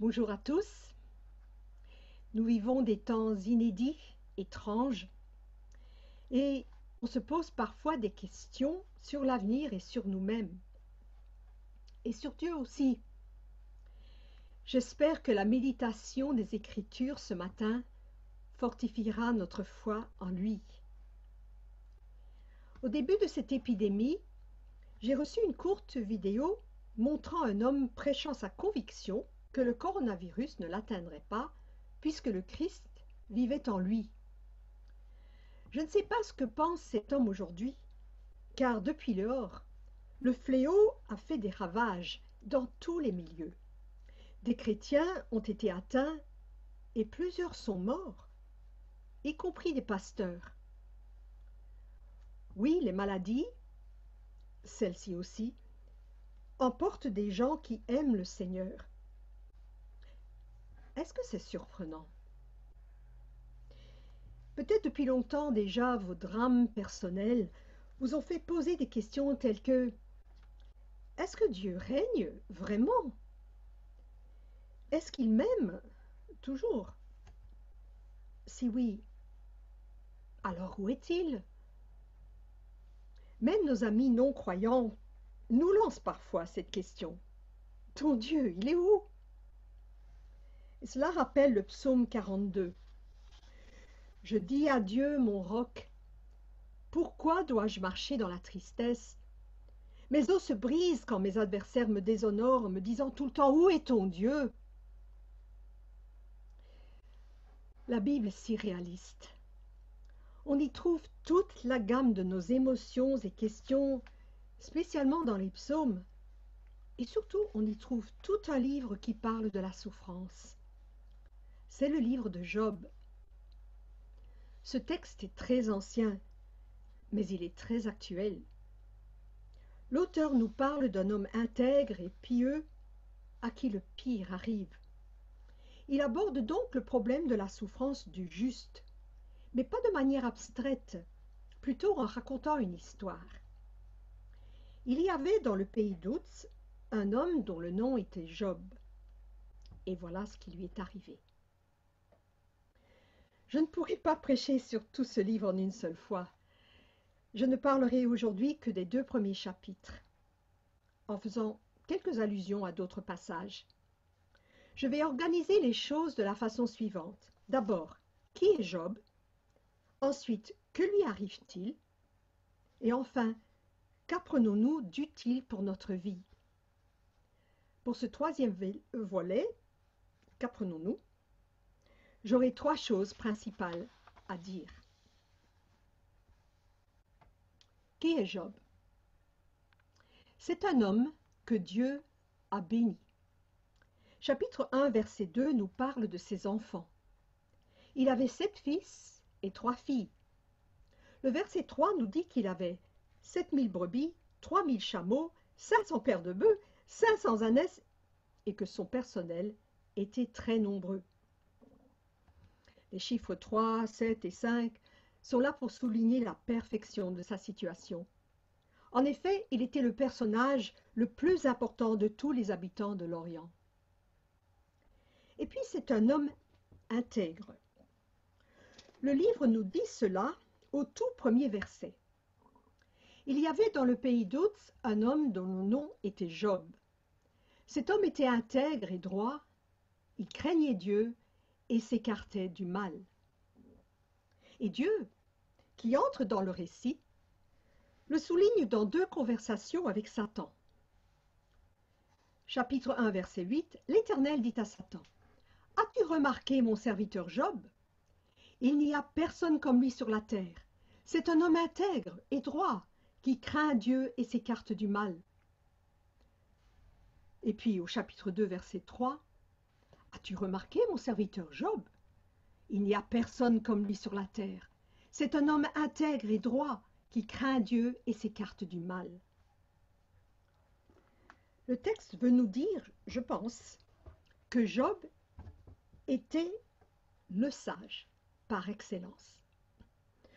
Bonjour à tous. Nous vivons des temps inédits, étranges, et on se pose parfois des questions sur l'avenir et sur nous-mêmes, et sur Dieu aussi. J'espère que la méditation des Écritures ce matin fortifiera notre foi en lui. Au début de cette épidémie, j'ai reçu une courte vidéo montrant un homme prêchant sa conviction que le coronavirus ne l'atteindrait pas puisque le Christ vivait en lui. Je ne sais pas ce que pense cet homme aujourd'hui, car depuis lors, le fléau a fait des ravages dans tous les milieux. Des chrétiens ont été atteints et plusieurs sont morts, y compris des pasteurs. Oui, les maladies, celles-ci aussi, emportent des gens qui aiment le Seigneur. Est-ce que c'est surprenant? Peut-être depuis longtemps déjà vos drames personnels vous ont fait poser des questions telles que: est-ce que Dieu règne vraiment? Est-ce qu'il m'aime toujours? Si oui, alors où est-il? Même nos amis non-croyants nous lancent parfois cette question. Ton Dieu, il est où? Et cela rappelle le psaume 42. Je dis à Dieu, mon roc, pourquoi dois-je marcher dans la tristesse? Mes os se brisent quand mes adversaires me déshonorent, me disant tout le temps: où est ton Dieu? La Bible est si réaliste. On y trouve toute la gamme de nos émotions et questions, spécialement dans les psaumes. Et surtout, on y trouve tout un livre qui parle de la souffrance. C'est le livre de Job. Ce texte est très ancien, mais il est très actuel. L'auteur nous parle d'un homme intègre et pieux à qui le pire arrive. Il aborde donc le problème de la souffrance du juste, mais pas de manière abstraite, plutôt en racontant une histoire. Il y avait dans le pays d'Ouz un homme dont le nom était Job. Et voilà ce qui lui est arrivé. Je ne pourrai pas prêcher sur tout ce livre en une seule fois. Je ne parlerai aujourd'hui que des 2 premiers chapitres, en faisant quelques allusions à d'autres passages. Je vais organiser les choses de la façon suivante. D'abord, qui est Job? Ensuite, que lui arrive-t-il? Et enfin, qu'apprenons-nous d'utile pour notre vie? Pour ce 3e volet, qu'apprenons-nous? J'aurai 3 choses principales à dire. Qui est Job? C'est un homme que Dieu a béni. Chapitre 1, verset 2 nous parle de ses enfants. Il avait 7 fils et 3 filles. Le verset 3 nous dit qu'il avait 7000 brebis, 3000 chameaux, 500 paires de bœufs, 500 ânesses et que son personnel était très nombreux. Les chiffres 3, 7 et 5 sont là pour souligner la perfection de sa situation. En effet, il était le personnage le plus important de tous les habitants de l'Orient. Et puis c'est un homme intègre. Le livre nous dit cela au tout premier verset. Il y avait dans le pays d'Ouz un homme dont le nom était Job. Cet homme était intègre et droit, il craignait Dieu et s'écartait du mal. Et Dieu, qui entre dans le récit, le souligne dans 2 conversations avec Satan. Chapitre 1, verset 8, l'Éternel dit à Satan: « As-tu remarqué mon serviteur Job? Il n'y a personne comme lui sur la terre. C'est un homme intègre et droit, qui craint Dieu et s'écarte du mal. » Et puis au chapitre 2, verset 3, « As-tu remarqué mon serviteur Job? Il n'y a personne comme lui sur la terre. C'est un homme intègre et droit, qui craint Dieu et s'écarte du mal. » Le texte veut nous dire, je pense, que Job était le sage par excellence.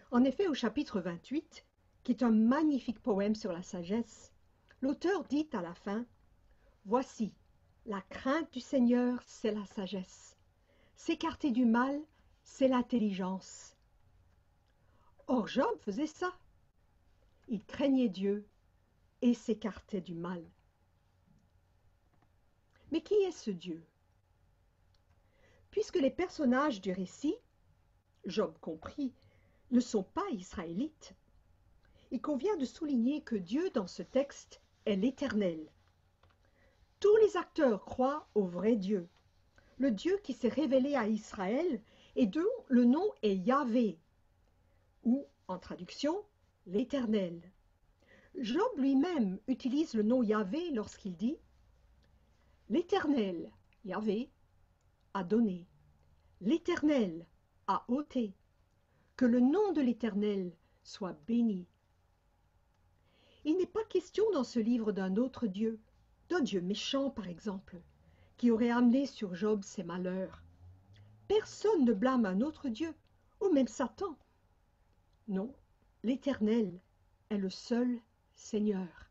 En effet, au chapitre 28, qui est un magnifique poème sur la sagesse, l'auteur dit à la fin: « Voici, La crainte du Seigneur, c'est la sagesse. S'écarter du mal, c'est l'intelligence. Or Job faisait ça. Il craignait Dieu et s'écartait du mal. Mais qui est ce Dieu? Puisque les personnages du récit, Job compris, ne sont pas israélites, il convient de souligner que Dieu dans ce texte est l'Éternel. Tous les acteurs croient au vrai Dieu, le Dieu qui s'est révélé à Israël et dont le nom est Yahvé, ou en traduction, l'Éternel. Job lui-même utilise le nom Yahvé lorsqu'il dit « L'Éternel, Yahvé, a donné, l'Éternel a ôté, que le nom de l'Éternel soit béni. » Il n'est pas question dans ce livre d'un autre Dieu, d'un Dieu méchant par exemple, qui aurait amené sur Job ses malheurs. Personne ne blâme un autre Dieu, ou même Satan. Non, l'Éternel est le seul Seigneur.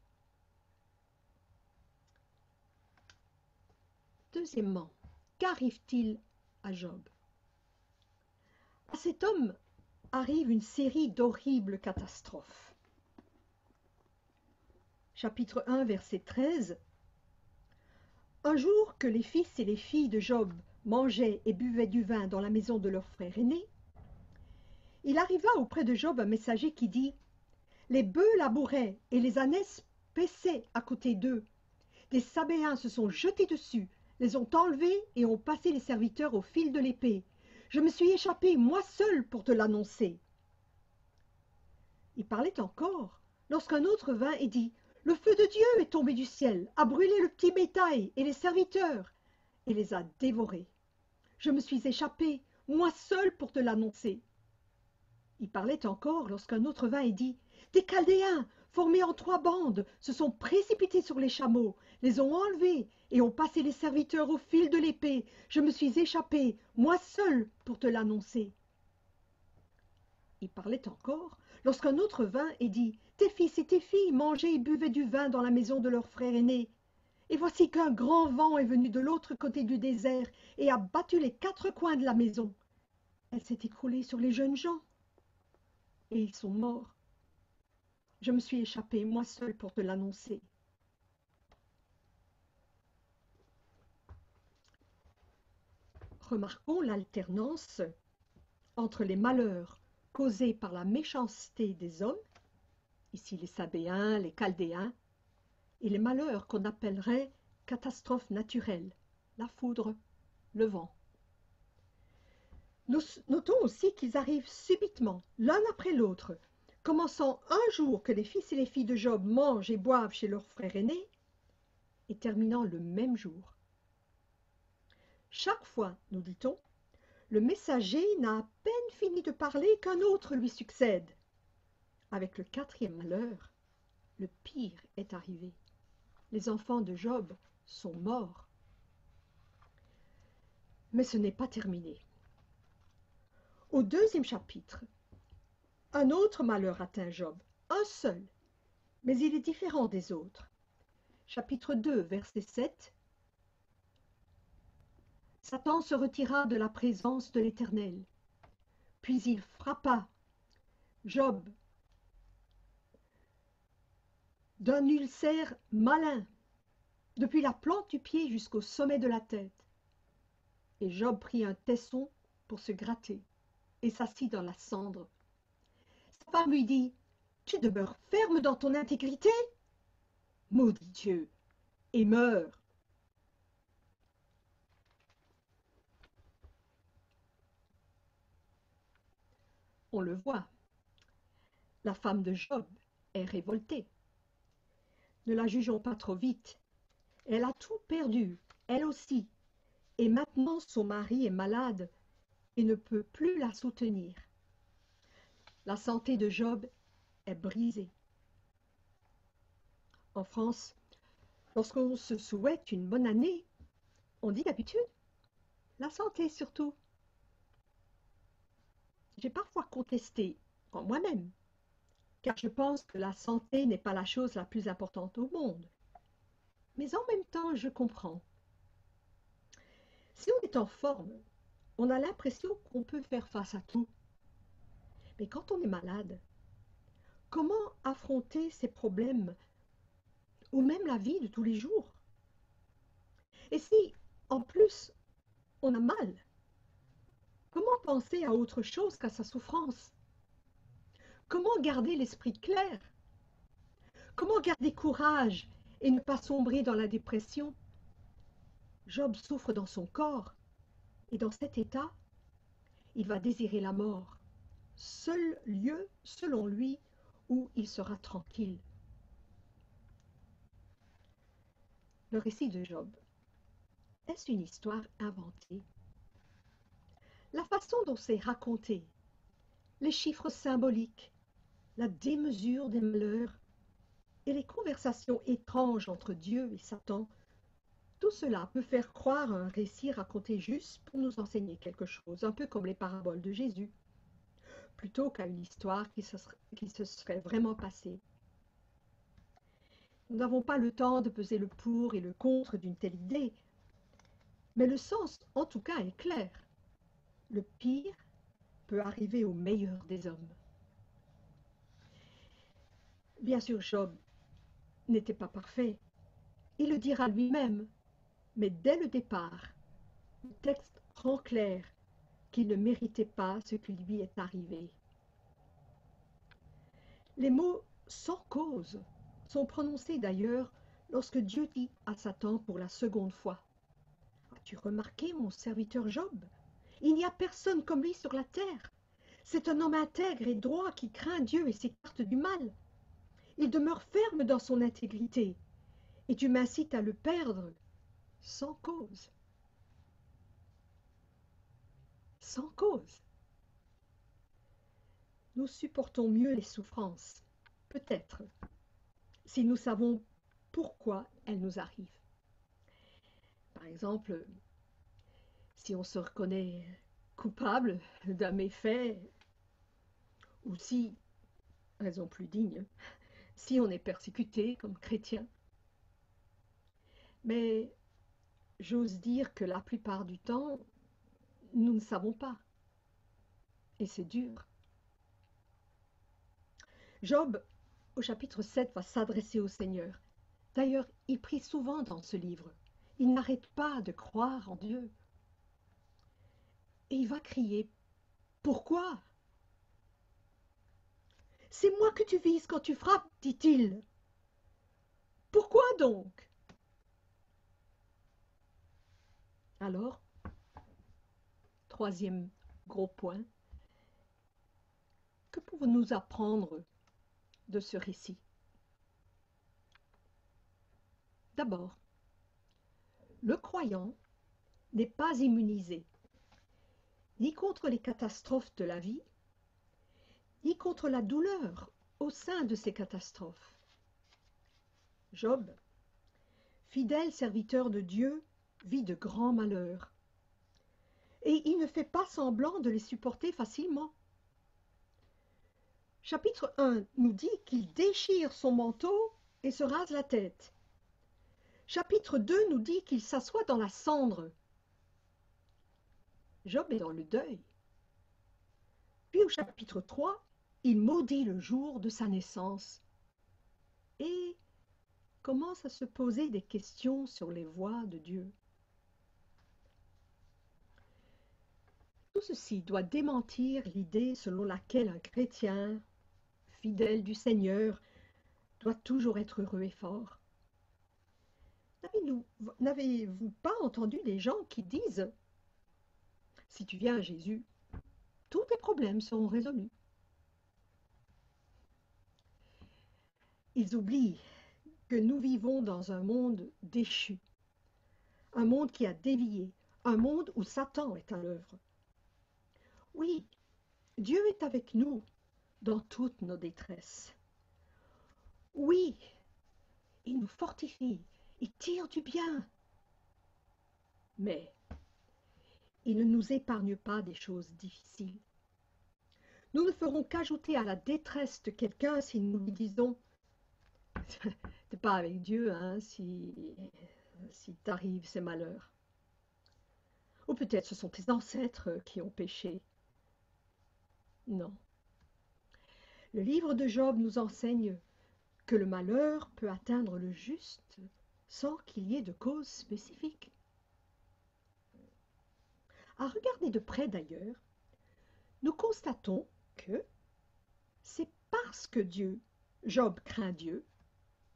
Deuxièmement, qu'arrive-t-il à Job? À cet homme arrive une série d'horribles catastrophes. Chapitre 1, verset 13. Un jour que les fils et les filles de Job mangeaient et buvaient du vin dans la maison de leur frère aîné, il arriva auprès de Job un messager qui dit « Les bœufs labouraient et les ânesses paissaient à côté d'eux. Des Sabéens se sont jetés dessus, les ont enlevés et ont passé les serviteurs au fil de l'épée. Je me suis échappé, moi seul, pour te l'annoncer. » Il parlait encore, lorsqu'un autre vint et dit « Le feu de Dieu est tombé du ciel, a brûlé le petit bétail et les serviteurs, et les a dévorés. Je me suis échappé, moi seul, pour te l'annoncer. » Il parlait encore lorsqu'un autre vint et dit « Des Chaldéens, formés en 3 bandes, se sont précipités sur les chameaux, les ont enlevés et ont passé les serviteurs au fil de l'épée. Je me suis échappé, moi seul, pour te l'annoncer. » Il parlait encore lorsqu'un autre vint et dit « Tes fils et tes filles mangeaient et buvaient du vin dans la maison de leur frère aîné. Et voici qu'un grand vent est venu de l'autre côté du désert et a battu les 4 coins de la maison. Elle s'est écroulée sur les jeunes gens. Et ils sont morts. Je me suis échappé, moi seul, pour te l'annoncer. » Remarquons l'alternance entre les malheurs causés par la méchanceté des hommes, ici les Sabéens, les Chaldéens, et les malheurs qu'on appellerait catastrophes naturelles, la foudre, le vent. Nous notons aussi qu'ils arrivent subitement, l'un après l'autre, commençant un jour que les fils et les filles de Job mangent et boivent chez leur frère aîné, et terminant le même jour. Chaque fois, nous dit-on, le messager n'a à peine fini de parler qu'un autre lui succède. Avec le 4e malheur, le pire est arrivé. Les enfants de Job sont morts. Mais ce n'est pas terminé. Au 2e chapitre, un autre malheur atteint Job, un seul, mais il est différent des autres. Chapitre 2, verset 7. Satan se retira de la présence de l'Éternel. Puis il frappa Job d'un ulcère malin, depuis la plante du pied jusqu'au sommet de la tête. Et Job prit un tesson pour se gratter et s'assit dans la cendre. Sa femme lui dit « Tu demeures ferme dans ton intégrité? Maudit Dieu, et meurs. » On le voit, la femme de Job est révoltée. Ne la jugeons pas trop vite. Elle a tout perdu, elle aussi, et maintenant son mari est malade et ne peut plus la soutenir. La santé de Job est brisée. En France, lorsqu'on se souhaite une bonne année, on dit d'habitude « la santé surtout ». J'ai parfois contesté en moi-même, car je pense que la santé n'est pas la chose la plus importante au monde. Mais en même temps, je comprends. Si on est en forme, on a l'impression qu'on peut faire face à tout. Mais quand on est malade, comment affronter ces problèmes ou même la vie de tous les jours? Et si, en plus, on a mal, comment penser à autre chose qu'à sa souffrance? Comment garder l'esprit clair? Comment garder courage et ne pas sombrer dans la dépression? Job souffre dans son corps, et dans cet état, il va désirer la mort, seul lieu, selon lui, où il sera tranquille. Le récit de Job, est-ce une histoire inventée? La façon dont c'est raconté, les chiffres symboliques, la démesure des malheurs et les conversations étranges entre Dieu et Satan, tout cela peut faire croire à un récit raconté juste pour nous enseigner quelque chose, un peu comme les paraboles de Jésus, plutôt qu'à une histoire qui se serait vraiment passée. Nous n'avons pas le temps de peser le pour et le contre d'une telle idée, mais le sens, en tout cas, est clair. Le pire peut arriver au meilleur des hommes. Bien sûr, Job n'était pas parfait. Il le dira lui-même, mais dès le départ, le texte rend clair qu'il ne méritait pas ce qui lui est arrivé. Les mots sans cause sont prononcés d'ailleurs lorsque Dieu dit à Satan pour la seconde fois: As-tu remarqué mon serviteur Job? Il n'y a personne comme lui sur la terre. C'est un homme intègre et droit qui craint Dieu et s'écarte du mal. Il demeure ferme dans son intégrité, et tu m'incites à le perdre sans cause. Sans cause. Nous supportons mieux les souffrances, peut-être, si nous savons pourquoi elles nous arrivent. Par exemple, si on se reconnaît coupable d'un méfait, ou si, raison plus digne, si on est persécuté comme chrétien. Mais j'ose dire que la plupart du temps, nous ne savons pas. Et c'est dur. Job, au chapitre 7, va s'adresser au Seigneur. D'ailleurs, il prie souvent dans ce livre. Il n'arrête pas de croire en Dieu. Et il va crier: Pourquoi? C'est moi que tu vises quand tu frappes, dit-il. Pourquoi donc? Alors, troisième gros point, que pouvons-nous apprendre de ce récit? D'abord, le croyant n'est pas immunisé, ni contre les catastrophes de la vie, ni contre la douleur au sein de ces catastrophes. Job, fidèle serviteur de Dieu, vit de grands malheurs, et il ne fait pas semblant de les supporter facilement. Chapitre 1 nous dit qu'il déchire son manteau et se rase la tête. Chapitre 2 nous dit qu'il s'assoit dans la cendre. Job est dans le deuil. Puis au chapitre 3, il maudit le jour de sa naissance et commence à se poser des questions sur les voies de Dieu. Tout ceci doit démentir l'idée selon laquelle un chrétien, fidèle du Seigneur, doit toujours être heureux et fort. N'avez-vous pas entendu des gens qui disent: si tu viens à Jésus, tous tes problèmes seront résolus? Ils oublient que nous vivons dans un monde déchu, un monde qui a dévié, un monde où Satan est à l'œuvre. Oui, Dieu est avec nous dans toutes nos détresses. Oui, il nous fortifie, il tire du bien. Mais il ne nous épargne pas des choses difficiles. Nous ne ferons qu'ajouter à la détresse de quelqu'un si nous lui disons: t'es pas avec Dieu, hein, si t'arrives ces malheurs. Ou peut-être ce sont tes ancêtres qui ont péché. Non. Le livre de Job nous enseigne que le malheur peut atteindre le juste sans qu'il y ait de cause spécifique. À regarder de près d'ailleurs, nous constatons que c'est parce que Job craint Dieu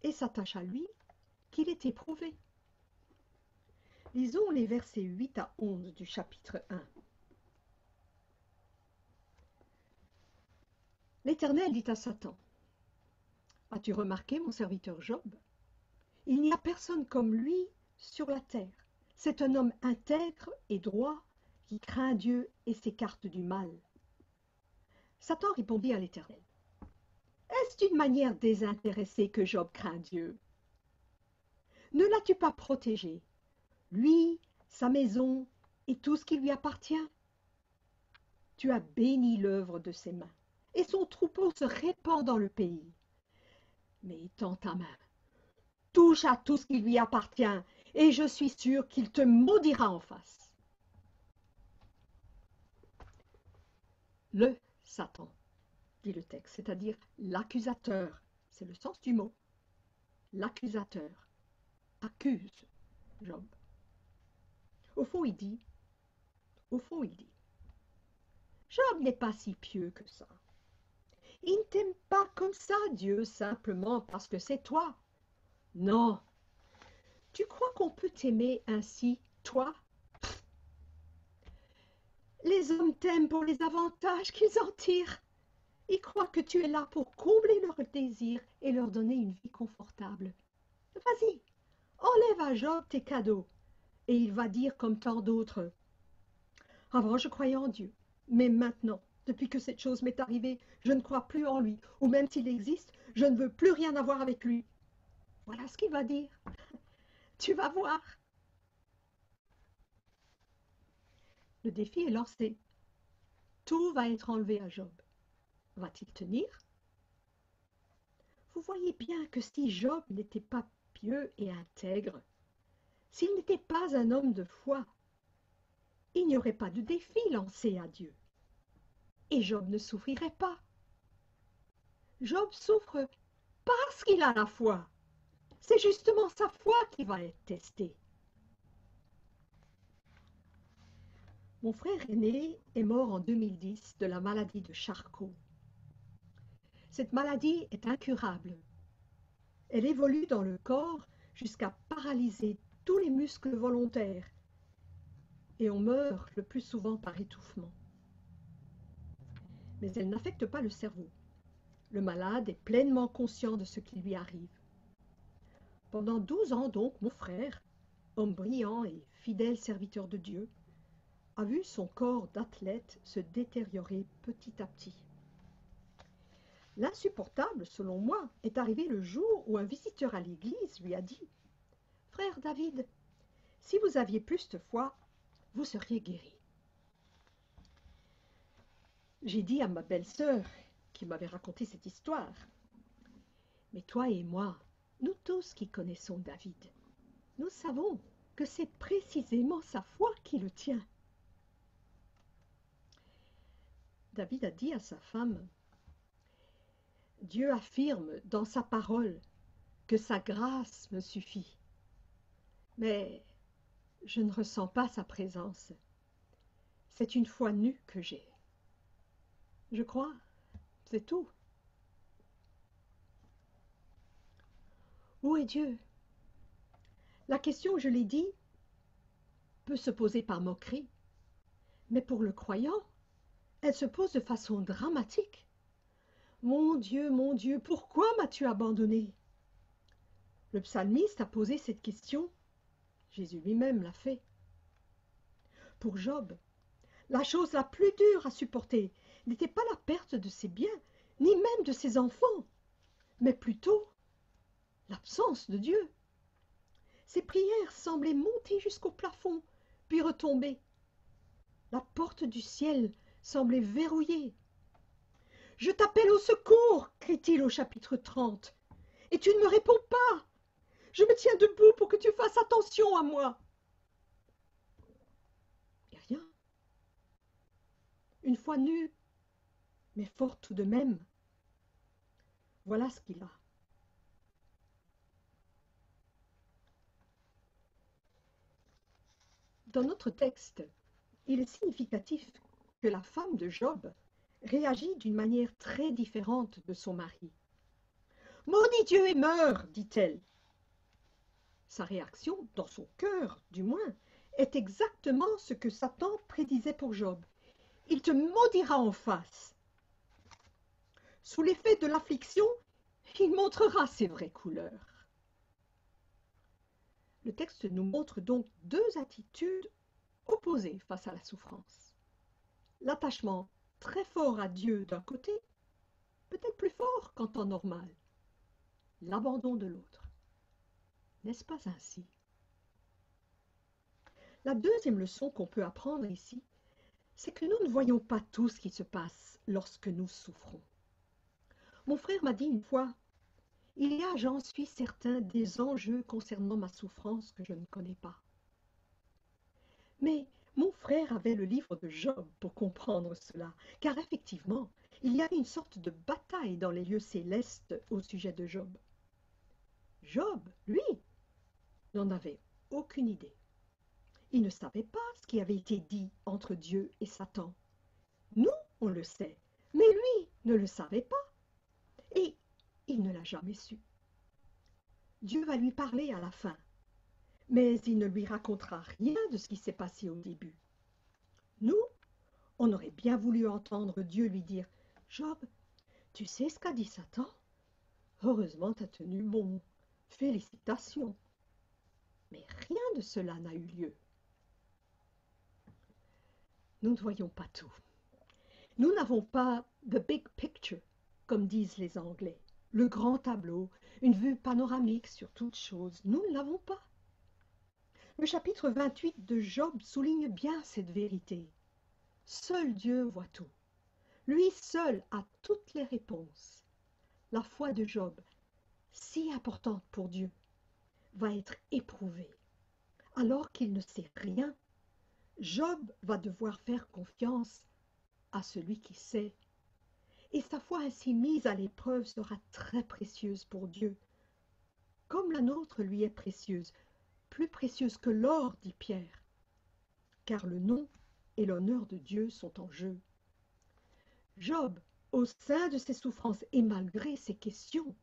et s'attache à lui, qu'il est éprouvé. Lisons les versets 8 à 11 du chapitre 1. L'Éternel dit à Satan, « As-tu remarqué mon serviteur Job? Il n'y a personne comme lui sur la terre. C'est un homme intègre et droit qui craint Dieu et s'écarte du mal. » Satan répondit à l'Éternel, « Est-ce d'une manière désintéressée que Job craint Dieu? Ne l'as-tu pas protégé, lui, sa maison et tout ce qui lui appartient? Tu as béni l'œuvre de ses mains, et son troupeau se répand dans le pays. Mais étends ta main, touche à tout ce qui lui appartient, et je suis sûr qu'il te maudira en face. » Le Satan, dit le texte, c'est-à-dire l'accusateur, c'est le sens du mot. L'accusateur accuse Job. Au fond, il dit, Job n'est pas si pieux que ça. Il ne t'aime pas comme ça, Dieu, simplement parce que c'est toi. Non. Tu crois qu'on peut t'aimer ainsi, toi? Les hommes t'aiment pour les avantages qu'ils en tirent. Ils croient que tu es là pour combler leurs désirs et leur donner une vie confortable. Vas-y, enlève à Job tes cadeaux, et il va dire comme tant d'autres. Avant, je croyais en Dieu, mais maintenant, depuis que cette chose m'est arrivée, je ne crois plus en lui, ou même s'il existe, je ne veux plus rien avoir avec lui. Voilà ce qu'il va dire. Tu vas voir. Le défi est lancé. Tout va être enlevé à Job. Va-t-il tenir? Vous voyez bien que si Job n'était pas pieux et intègre, s'il n'était pas un homme de foi, il n'y aurait pas de défi lancé à Dieu. Et Job ne souffrirait pas. Job souffre parce qu'il a la foi. C'est justement sa foi qui va être testée. Mon frère aîné est mort en 2010 de la maladie de Charcot. Cette maladie est incurable. Elle évolue dans le corps jusqu'à paralyser tous les muscles volontaires et on meurt le plus souvent par étouffement. Mais elle n'affecte pas le cerveau. Le malade est pleinement conscient de ce qui lui arrive. Pendant 12 ans donc, mon frère, homme brillant et fidèle serviteur de Dieu, a vu son corps d'athlète se détériorer petit à petit. L'insupportable, selon moi, est arrivé le jour où un visiteur à l'église lui a dit « Frère David, si vous aviez plus de foi, vous seriez guéri. » J'ai dit à ma belle-sœur, qui m'avait raconté cette histoire, « Mais toi et moi, nous tous qui connaissons David, nous savons que c'est précisément sa foi qui le tient. » David a dit à sa femme, « Dieu affirme dans sa parole que sa grâce me suffit. Mais je ne ressens pas sa présence. C'est une foi nue que j'ai. Je crois, c'est tout. » Où est Dieu? La question, je l'ai dit, peut se poser par moquerie, mais pour le croyant, elle se pose de façon dramatique. Mon Dieu, pourquoi m'as-tu abandonné? Le psalmiste a posé cette question. Jésus lui-même l'a fait. Pour Job, la chose la plus dure à supporter n'était pas la perte de ses biens, ni même de ses enfants, mais plutôt l'absence de Dieu. Ses prières semblaient monter jusqu'au plafond, puis retomber. La porte du ciel semblait verrouillée. « Je t'appelle au secours !» crie-t-il au chapitre 30. « Et tu ne me réponds pas. Je me tiens debout pour que tu fasses attention à moi. » une foi nue, mais forte tout de même. Voilà ce qu'il a. Dans notre texte, il est significatif que la femme de Job réagit d'une manière très différente de son mari. « Maudit Dieu et meurs !» dit-elle. Sa réaction, dans son cœur du moins, est exactement ce que Satan prédisait pour Job. Il te maudira en face. Sous l'effet de l'affliction, il montrera ses vraies couleurs. Le texte nous montre donc deux attitudes opposées face à la souffrance. L'attachement très fort à Dieu d'un côté, peut-être plus fort qu'en temps normal. L'abandon de l'autre. N'est-ce pas ainsi? La deuxième leçon qu'on peut apprendre ici, c'est que nous ne voyons pas tout ce qui se passe lorsque nous souffrons. Mon frère m'a dit une fois, « Il y a, j'en suis certain, des enjeux concernant ma souffrance que je ne connais pas. » Mais mon frère avait le livre de Job pour comprendre cela, car effectivement, il y a une sorte de bataille dans les lieux célestes au sujet de Job. Job, lui, n'en avait aucune idée. Il ne savait pas ce qui avait été dit entre Dieu et Satan. Nous, on le sait, mais lui ne le savait pas. Et il ne l'a jamais su. Dieu va lui parler à la fin, mais il ne lui racontera rien de ce qui s'est passé au début. Nous, on aurait bien voulu entendre Dieu lui dire « Job, tu sais ce qu'a dit Satan? Heureusement, tu as tenu bon. Félicitations. » Mais rien de cela n'a eu lieu. Nous ne voyons pas tout. Nous n'avons pas « the big picture », comme disent les Anglais, le grand tableau, une vue panoramique sur toute chose. Nous ne l'avons pas. Le chapitre 28 de Job souligne bien cette vérité. Seul Dieu voit tout. Lui seul a toutes les réponses. La foi de Job, si importante pour Dieu, va être éprouvée. Alors qu'il ne sait rien, Job va devoir faire confiance à celui qui sait. Et sa foi ainsi mise à l'épreuve sera très précieuse pour Dieu. Comme la nôtre lui est précieuse, plus précieuse que l'or, dit Pierre, car le nom et l'honneur de Dieu sont en jeu. Job, au sein de ses souffrances et malgré ses questions,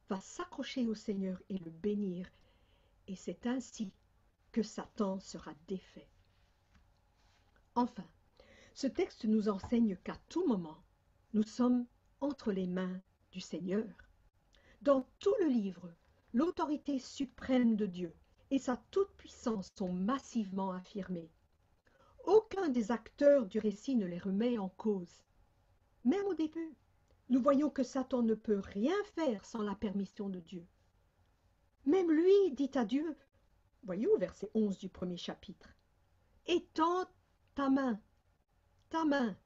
va s'accrocher au Seigneur et le bénir, et c'est ainsi que Satan sera défait. Enfin, ce texte nous enseigne qu'à tout moment, nous sommes entre les mains du Seigneur. Dans tout le livre, l'autorité suprême de Dieu et sa toute-puissance sont massivement affirmées. Aucun des acteurs du récit ne les remet en cause. Même au début, nous voyons que Satan ne peut rien faire sans la permission de Dieu. Même lui dit à Dieu, voyez au verset 11 du premier chapitre, « Étends ta main, ta main. »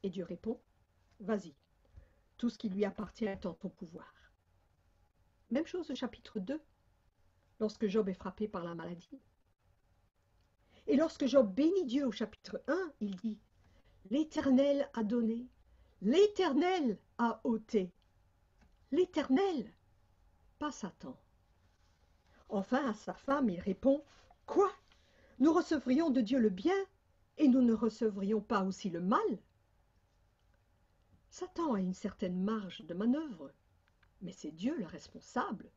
Et Dieu répond, « Vas-y, tout ce qui lui appartient est en ton pouvoir. » Même chose au chapitre 2, lorsque Job est frappé par la maladie. Et lorsque Job bénit Dieu au chapitre 1, il dit, « L'Éternel a donné, l'Éternel a ôté. » L'Éternel, pas Satan. Enfin, à sa femme, il répond, « Quoi? Nous recevrions de Dieu le bien et nous ne recevrions pas aussi le mal? » Satan a une certaine marge de manœuvre, mais c'est Dieu le responsable.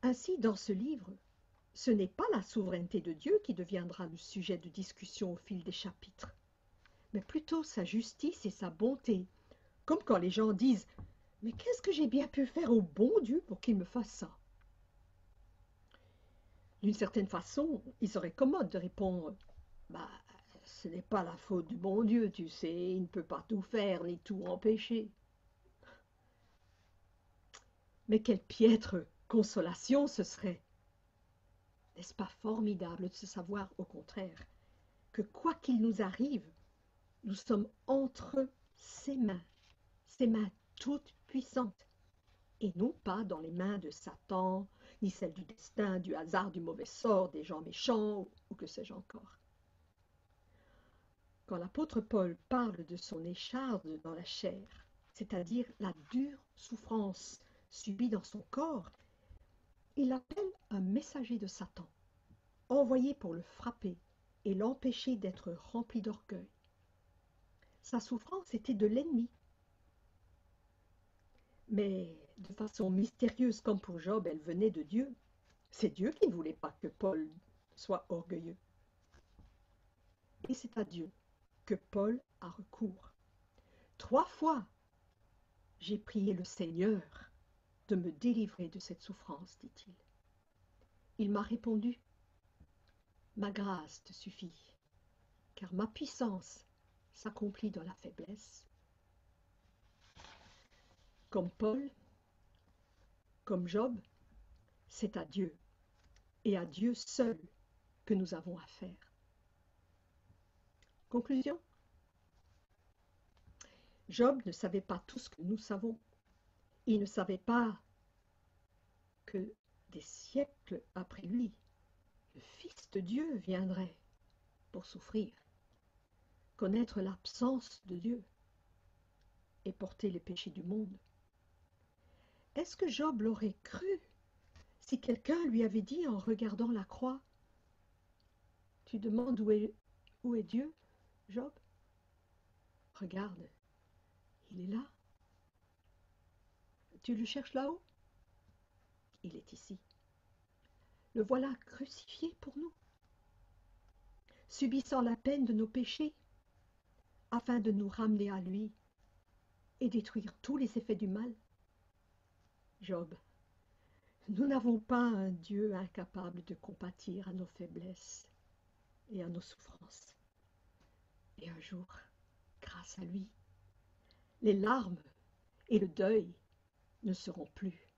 Ainsi, dans ce livre, ce n'est pas la souveraineté de Dieu qui deviendra le sujet de discussion au fil des chapitres, mais plutôt sa justice et sa bonté, comme quand les gens disent « Mais qu'est-ce que j'ai bien pu faire au bon Dieu pour qu'il me fasse ça ?» D'une certaine façon, il serait commode de répondre « Bah, ce n'est pas la faute du bon Dieu, tu sais, il ne peut pas tout faire ni tout empêcher. » Mais quelle piètre consolation ce serait! N'est-ce pas formidable de se savoir, au contraire, que quoi qu'il nous arrive, nous sommes entre ses mains toutes puissantes, et non pas dans les mains de Satan, ni celles du destin, du hasard, du mauvais sort, des gens méchants, ou que sais-je encore. Quand l'apôtre Paul parle de son écharde dans la chair, c'est-à-dire la dure souffrance subie dans son corps, il l'appelle un messager de Satan, envoyé pour le frapper et l'empêcher d'être rempli d'orgueil. Sa souffrance était de l'ennemi. Mais de façon mystérieuse comme pour Job, elle venait de Dieu. C'est Dieu qui ne voulait pas que Paul soit orgueilleux. Et c'est à Dieu que Paul a recours. 3 fois, j'ai prié le Seigneur de me délivrer de cette souffrance, dit-il. Il m'a répondu, ma grâce te suffit, car ma puissance s'accomplit dans la faiblesse. Comme Paul, comme Job, c'est à Dieu, et à Dieu seul, que nous avons affaire. Conclusion. Job ne savait pas tout ce que nous savons. Il ne savait pas que des siècles après lui, le Fils de Dieu viendrait pour souffrir, connaître l'absence de Dieu et porter les péchés du monde. Est-ce que Job l'aurait cru si quelqu'un lui avait dit en regardant la croix, « Tu demandes où est Dieu, Job? Regarde, il est là. Tu le cherches là-haut? Il est ici. Le voilà crucifié pour nous, subissant la peine de nos péchés, afin de nous ramener à lui et détruire tous les effets du mal. Job, nous n'avons pas un Dieu incapable de compatir à nos faiblesses et à nos souffrances. Et un jour, grâce à lui, les larmes et le deuil ne seront plus.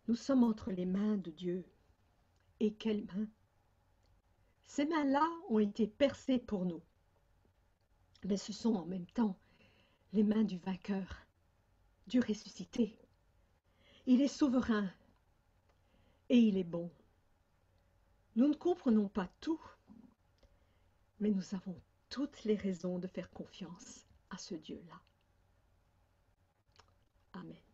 Nous sommes entre les mains de Dieu. Et quelles mains! Ces mains-là ont été percées pour nous. Mais ce sont en même temps les mains du vainqueur, du ressuscité. Il est souverain et il est bon. Nous ne comprenons pas tout, mais nous avons toutes les raisons de faire confiance à ce Dieu-là. Amen.